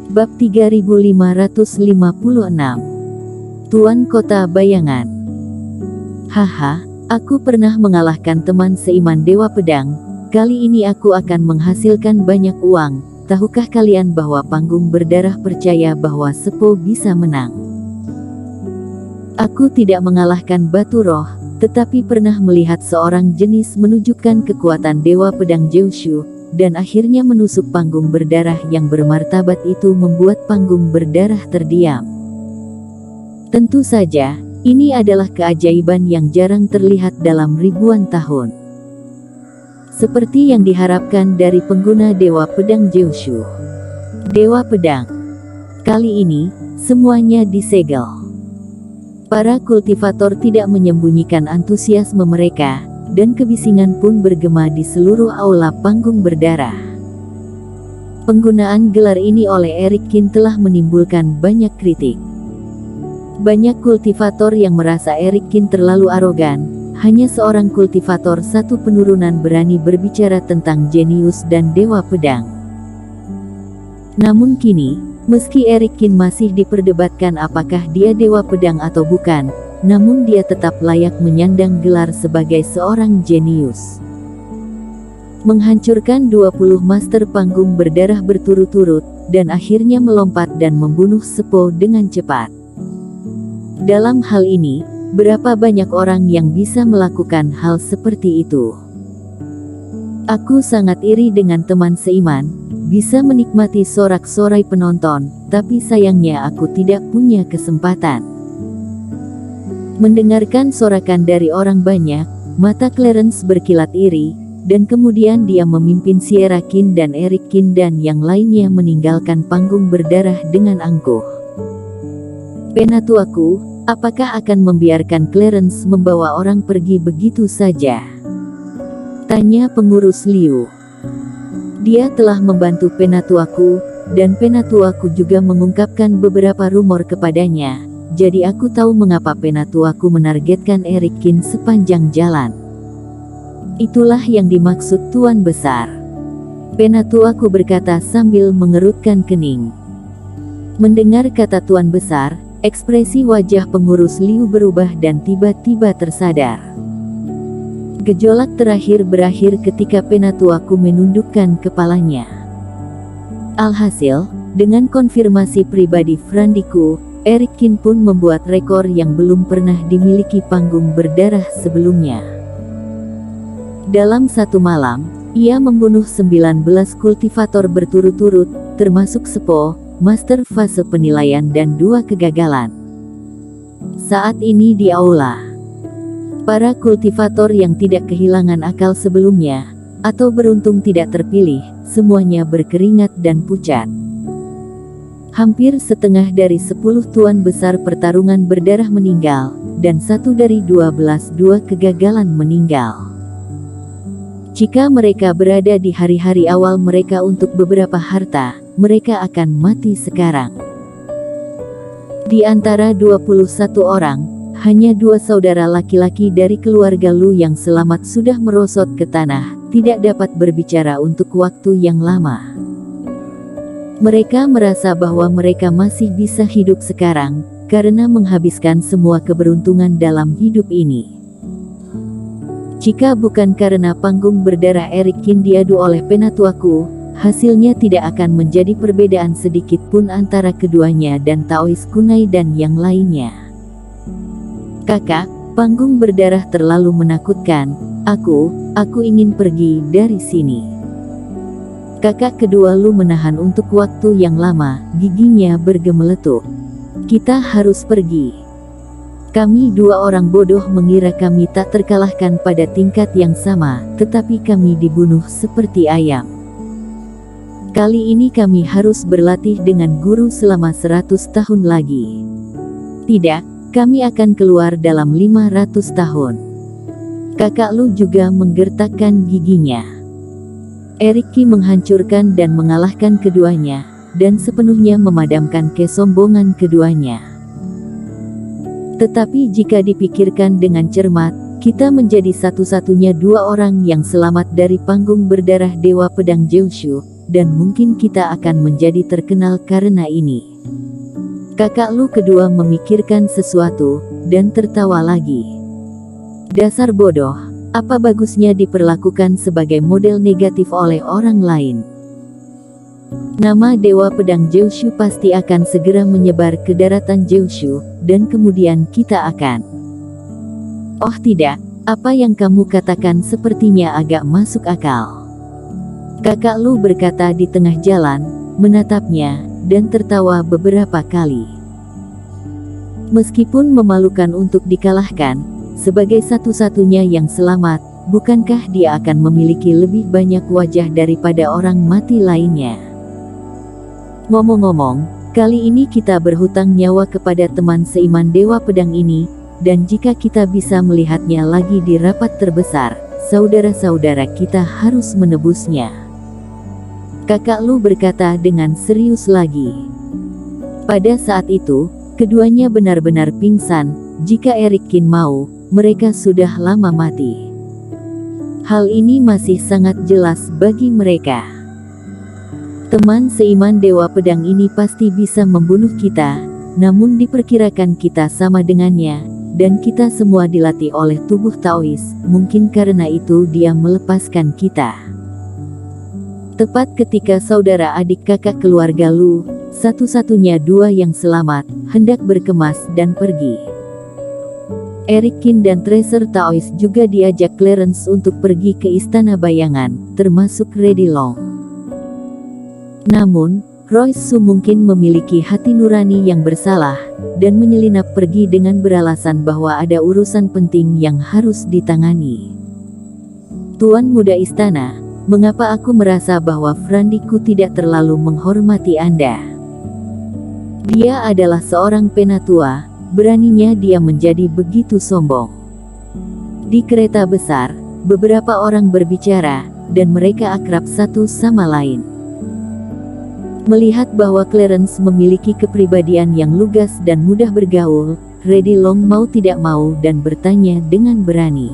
Bab 3556. Tuan Kota Bayangan. Haha, aku pernah mengalahkan teman seiman Dewa Pedang. Kali ini aku akan menghasilkan banyak uang. Tahukah kalian bahwa panggung berdarah percaya bahwa Sepo bisa menang? Aku tidak mengalahkan batu roh, tetapi pernah melihat seorang jenis menunjukkan kekuatan Dewa Pedang Jiushu, dan akhirnya menusuk panggung berdarah yang bermartabat itu membuat panggung berdarah terdiam. Tentu saja, ini adalah keajaiban yang jarang terlihat dalam ribuan tahun. Seperti yang diharapkan dari pengguna Dewa Pedang Jiushu. Dewa Pedang. Kali ini, semuanya disegel. Para kultivator tidak menyembunyikan antusiasme mereka, dan kebisingan pun bergema di seluruh aula panggung berdarah. Penggunaan gelar ini oleh Eric Kin telah menimbulkan banyak kritik. Banyak kultivator yang merasa Eric Kin terlalu arogan. Hanya seorang kultivator satu penurunan berani berbicara tentang jenius dan Dewa Pedang. Namun kini, meski Eric Kin masih diperdebatkan apakah dia Dewa Pedang atau bukan, namun dia tetap layak menyandang gelar sebagai seorang jenius. Menghancurkan 20 master panggung berdarah berturut-turut, dan akhirnya melompat dan membunuh Sepo dengan cepat. Dalam hal ini, berapa banyak orang yang bisa melakukan hal seperti itu? Aku sangat iri dengan teman seiman, bisa menikmati sorak-sorai penonton, tapi sayangnya aku tidak punya kesempatan. Mendengarkan sorakan dari orang banyak, mata Clarence berkilat iri, dan kemudian dia memimpin Sierra Kin dan Eric Kin dan yang lainnya meninggalkan panggung berdarah dengan angkuh. Penatuaku, apakah akan membiarkan Clarence membawa orang pergi begitu saja? Tanya pengurus Liu. Dia telah membantu penatuaku, dan penatuaku juga mengungkapkan beberapa rumor kepadanya. Jadi aku tahu mengapa penatuaku menargetkan Eric Kin sepanjang jalan. Itulah yang dimaksud Tuan Besar. Penatuaku berkata sambil mengerutkan kening. Mendengar kata Tuan Besar, ekspresi wajah pengurus Liu berubah dan tiba-tiba tersadar. Gejolak terakhir berakhir ketika penatuaku menundukkan kepalanya. Alhasil, dengan konfirmasi pribadi Frandiku, Eric Kin pun membuat rekor yang belum pernah dimiliki panggung berdarah sebelumnya. Dalam satu malam, ia membunuh 19 kultivator berturut-turut, termasuk Sepo, Master Fase Penilaian dan 2 kegagalan. Saat ini di aula, para kultivator yang tidak kehilangan akal sebelumnya, atau beruntung tidak terpilih, semuanya berkeringat dan pucat. Hampir setengah dari 10 tuan besar pertarungan berdarah meninggal, dan 1 dari 12 dua kegagalan meninggal. Jika mereka berada di hari-hari awal mereka untuk beberapa harta, mereka akan mati sekarang. Di antara 21 orang, hanya 2 saudara laki-laki dari keluarga Lu yang selamat sudah merosot ke tanah, tidak dapat berbicara untuk waktu yang lama. Mereka merasa bahwa mereka masih bisa hidup sekarang, karena menghabiskan semua keberuntungan dalam hidup ini. Jika bukan karena panggung berdarah Eric Kin diadu oleh penatuaku, hasilnya tidak akan menjadi perbedaan sedikit pun antara keduanya dan Taois Kunai dan yang lainnya. Kakak, panggung berdarah terlalu menakutkan. Aku ingin pergi dari sini. Kakak kedua Lu menahan untuk waktu yang lama, giginya bergemeletuk. Kita harus pergi. Kami 2 orang bodoh mengira kami tak terkalahkan pada tingkat yang sama, tetapi kami dibunuh seperti ayam. Kali ini kami harus berlatih dengan guru selama 100 tahun lagi. Tidak, kami akan keluar dalam 500 tahun. Kakak Lu juga menggertakkan giginya. Eric Kin menghancurkan dan mengalahkan keduanya, dan sepenuhnya memadamkan kesombongan keduanya. Tetapi jika dipikirkan dengan cermat, kita menjadi satu-satunya 2 orang yang selamat dari panggung berdarah Dewa Pedang Jiushu, dan mungkin kita akan menjadi terkenal karena ini. Kakak Lu kedua memikirkan sesuatu, dan tertawa lagi. Dasar bodoh, apa bagusnya diperlakukan sebagai model negatif oleh orang lain? Nama Dewa Pedang Jeoshu pasti akan segera menyebar ke daratan Jeoshu, dan kemudian kita akan... Oh tidak, apa yang kamu katakan sepertinya agak masuk akal. Kakak Lu berkata di tengah jalan, menatapnya, dan tertawa beberapa kali. Meskipun memalukan untuk dikalahkan, sebagai satu-satunya yang selamat, bukankah dia akan memiliki lebih banyak wajah daripada orang mati lainnya? Ngomong-ngomong, kali ini kita berhutang nyawa kepada teman seiman Dewa Pedang ini, dan jika kita bisa melihatnya lagi di rapat terbesar, saudara-saudara kita harus menebusnya. Kakak Lu berkata dengan serius lagi. Pada saat itu, keduanya benar-benar pingsan. Jika Eric Kin mau, mereka sudah lama mati. Hal ini masih sangat jelas bagi mereka. Teman seiman Dewa Pedang ini pasti bisa membunuh kita, namun diperkirakan kita sama dengannya, dan kita semua dilatih oleh tubuh Taois, mungkin karena itu dia melepaskan kita. Tepat ketika saudara adik kakak keluarga Lu, satu-satunya dua yang selamat, hendak berkemas dan pergi. Eric Kin dan Tracer Taois juga diajak Clarence untuk pergi ke Istana Bayangan, termasuk Reddy Long. Namun, Royce Su mungkin memiliki hati nurani yang bersalah, dan menyelinap pergi dengan beralasan bahwa ada urusan penting yang harus ditangani. Tuan Muda Istana, mengapa aku merasa bahwa Frandiku tidak terlalu menghormati Anda? Dia adalah seorang penatua, beraninya dia menjadi begitu sombong. Di kereta besar, beberapa orang berbicara, dan mereka akrab satu sama lain. Melihat bahwa Clarence memiliki kepribadian yang lugas dan mudah bergaul, Reddy Long mau tidak mau dan bertanya dengan berani.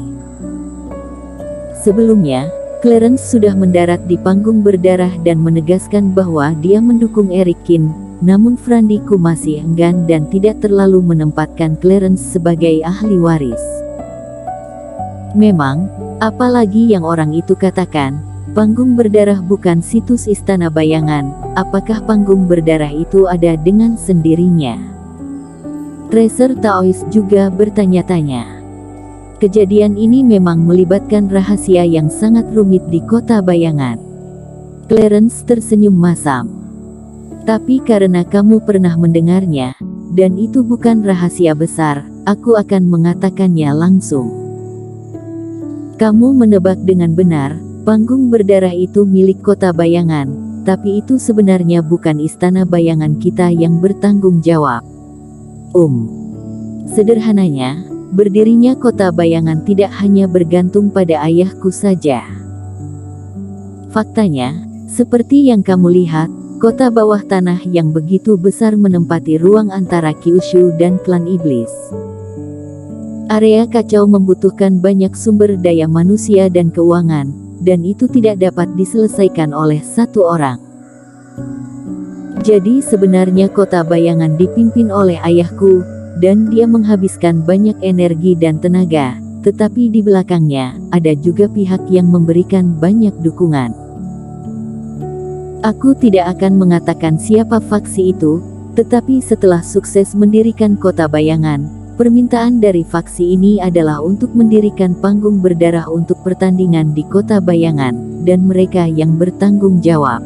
Sebelumnya, Clarence sudah mendarat di panggung berdarah dan menegaskan bahwa dia mendukung Eric Kin, namun Frandiku masih enggan dan tidak terlalu menempatkan Clarence sebagai ahli waris. Memang, apalagi yang orang itu katakan, panggung berdarah bukan situs Istana Bayangan, apakah panggung berdarah itu ada dengan sendirinya? Tracer Taois juga bertanya-tanya. Kejadian ini memang melibatkan rahasia yang sangat rumit di kota Bayangan. Clarence tersenyum masam. Tapi karena kamu pernah mendengarnya, dan itu bukan rahasia besar, aku akan mengatakannya langsung. Kamu menebak dengan benar. Panggung berdarah itu milik kota Bayangan, tapi itu sebenarnya bukan Istana Bayangan kita yang bertanggung jawab. Sederhananya, berdirinya kota Bayangan tidak hanya bergantung pada ayahku saja. Faktanya, seperti yang kamu lihat, kota bawah tanah yang begitu besar menempati ruang antara Kyushu dan klan iblis. Area kacau membutuhkan banyak sumber daya manusia dan keuangan, dan itu tidak dapat diselesaikan oleh satu orang. Jadi sebenarnya kota Bayangan dipimpin oleh ayahku, dan dia menghabiskan banyak energi dan tenaga, tetapi di belakangnya, ada juga pihak yang memberikan banyak dukungan. Aku tidak akan mengatakan siapa faksi itu, tetapi setelah sukses mendirikan kota Bayangan, permintaan dari faksi ini adalah untuk mendirikan panggung berdarah untuk pertandingan di kota Bayangan, dan mereka yang bertanggung jawab.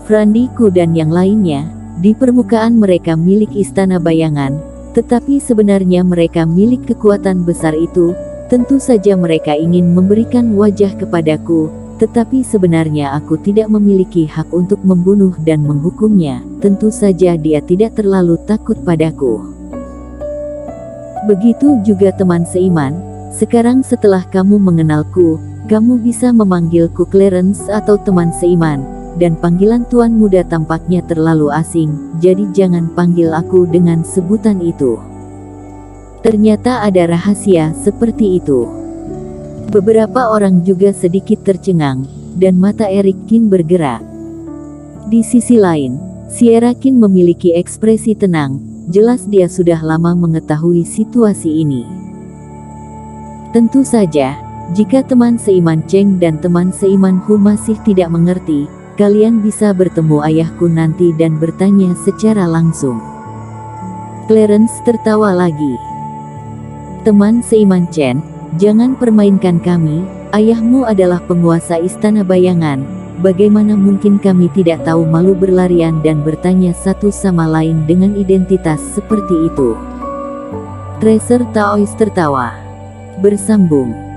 Frandiku dan yang lainnya, di permukaan mereka milik Istana Bayangan, tetapi sebenarnya mereka milik kekuatan besar itu. Tentu saja mereka ingin memberikan wajah kepadaku, tetapi sebenarnya aku tidak memiliki hak untuk membunuh dan menghukumnya. Tentu saja dia tidak terlalu takut padaku. Begitu juga teman seiman, sekarang setelah kamu mengenalku, kamu bisa memanggilku Clarence atau teman seiman, dan panggilan Tuan Muda tampaknya terlalu asing, jadi jangan panggil aku dengan sebutan itu. Ternyata ada rahasia seperti itu. Beberapa orang juga sedikit tercengang, dan mata Eric Kin bergerak. Di sisi lain, Sierra Kin memiliki ekspresi tenang, jelas dia sudah lama mengetahui situasi ini. Tentu saja, jika teman seiman Cheng dan teman seiman Hu masih tidak mengerti, kalian bisa bertemu ayahku nanti dan bertanya secara langsung. Clarence tertawa lagi. Teman seiman Chen, jangan permainkan kami, ayahmu adalah penguasa istana bayangan, bagaimana mungkin kami tidak tahu malu berlarian dan bertanya satu sama lain dengan identitas seperti itu. Tracer Taois tertawa. Bersambung.